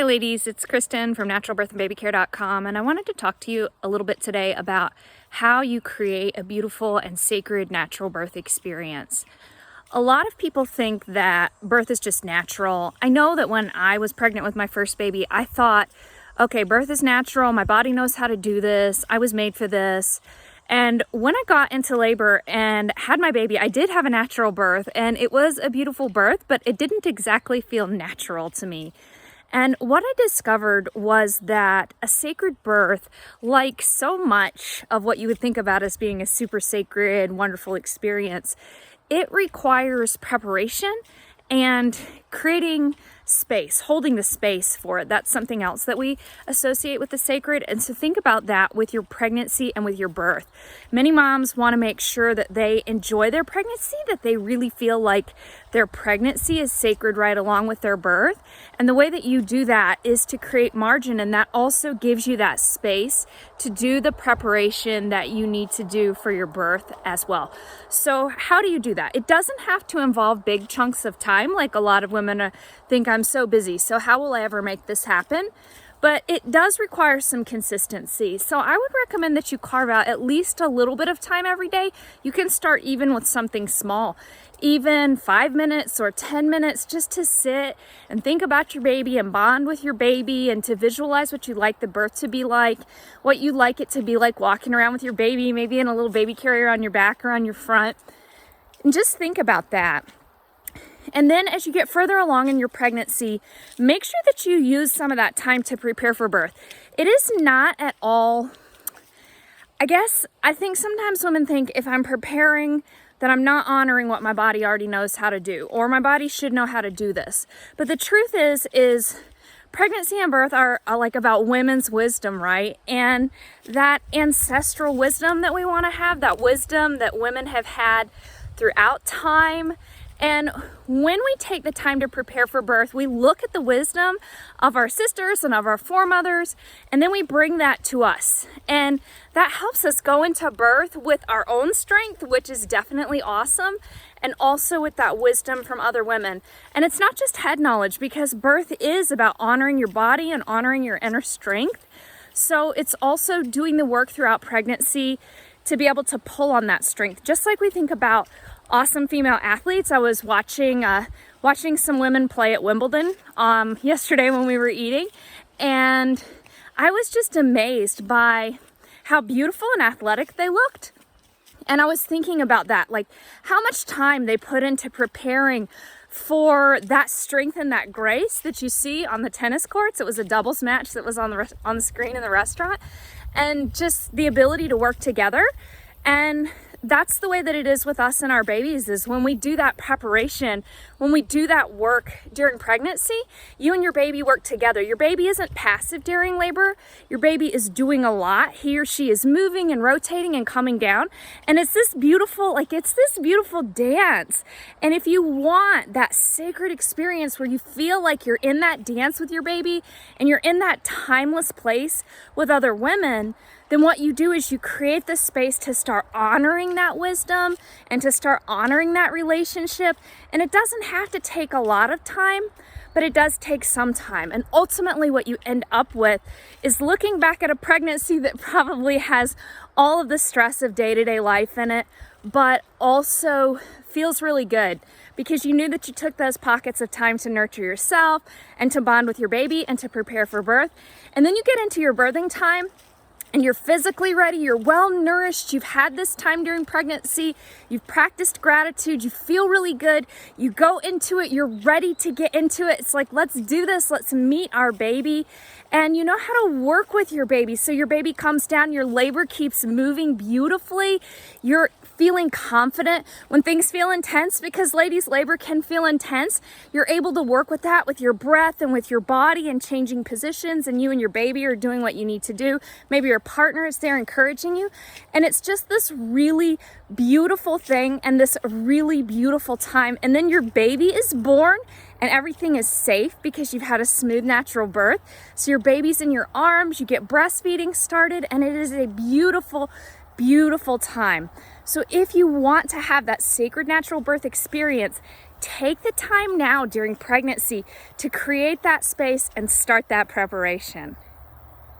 Hi ladies, it's Kristen from naturalbirthandbabycare.com, and I wanted to talk to you a little bit today about how you create a beautiful and sacred natural birth experience. A lot of people think that birth is just natural. I know that when I was pregnant with my first baby, I thought, okay, birth is natural, my body knows how to do this, I was made for this. And when I got into labor and had my baby, I did have a natural birth, and it was a beautiful birth, but it didn't exactly feel natural to me. And what I discovered was that a sacred birth, like so much of what you would think about as being a super sacred, wonderful experience, it requires preparation and creating space, holding the space for it. That's something else that we associate with the sacred. And so think about that with your pregnancy and with your birth. Many moms want to make sure that they enjoy their pregnancy, that they really feel like their pregnancy is sacred right along with their birth. And the way that you do that is to create margin, and that also gives you that space to do the preparation that you need to do for your birth as well. So how do you do that? It doesn't have to involve big chunks of time, like a lot of women think I'm so busy, so how will I ever make this happen? But it does require some consistency. So I would recommend that you carve out at least a little bit of time every day. You can start even with something small, even 5 minutes or 10 minutes, just to sit and think about your baby and bond with your baby, and to visualize what you'd like the birth to be like, what you'd like it to be like walking around with your baby, maybe in a little baby carrier on your back or on your front. And just think about that. And then as you get further along in your pregnancy, make sure that you use some of that time to prepare for birth. It is not at all, I think sometimes women think if I'm preparing that I'm not honoring what my body already knows how to do, or my body should know how to do this. But the truth is pregnancy and birth are like about women's wisdom, right? And that ancestral wisdom that we want to have, that wisdom that women have had throughout time. And when we take the time to prepare for birth, we look at the wisdom of our sisters and of our foremothers, and then we bring that to us. And that helps us go into birth with our own strength, which is definitely awesome, and also with that wisdom from other women. And it's not just head knowledge, because birth is about honoring your body and honoring your inner strength. So it's also doing the work throughout pregnancy to be able to pull on that strength. Just like we think about awesome female athletes. I was watching some women play at Wimbledon yesterday when we were eating, and I was just amazed by how beautiful and athletic they looked. And I was thinking about that, like how much time they put into preparing for that strength and that grace that you see on the tennis courts. It was a doubles match that was on the screen in the restaurant, and just the ability to work together. And that's the way that it is with us and our babies, is when we do that preparation, when we do that work during pregnancy, you and your baby work together. Your baby isn't passive during labor. Your baby is doing a lot. He or she is moving and rotating and coming down. And it's this beautiful dance. And if you want that sacred experience where you feel like you're in that dance with your baby and you're in that timeless place with other women, then what you do is you create the space to start honoring that wisdom and to start honoring that relationship. And it doesn't have to take a lot of time, but it does take some time. And ultimately what you end up with is looking back at a pregnancy that probably has all of the stress of day-to-day life in it, but also feels really good because you knew that you took those pockets of time to nurture yourself and to bond with your baby and to prepare for birth. And then you get into your birthing time, and you're physically ready, you're well nourished, you've had this time during pregnancy, you've practiced gratitude, you feel really good, you go into it, you're ready to get into it. It's like, let's do this, let's meet our baby. And you know how to work with your baby. So your baby comes down, your labor keeps moving beautifully, you're feeling confident when things feel intense, because ladies, labor can feel intense. You're able to work with that with your breath and with your body and changing positions, and you and your baby are doing what you need to do. Maybe your partner is there encouraging you. And it's just this really beautiful thing and this really beautiful time. And then your baby is born and everything is safe because you've had a smooth natural birth. So your baby's in your arms, you get breastfeeding started, and it is a beautiful, beautiful time. So if you want to have that sacred natural birth experience, take the time now during pregnancy to create that space and start that preparation.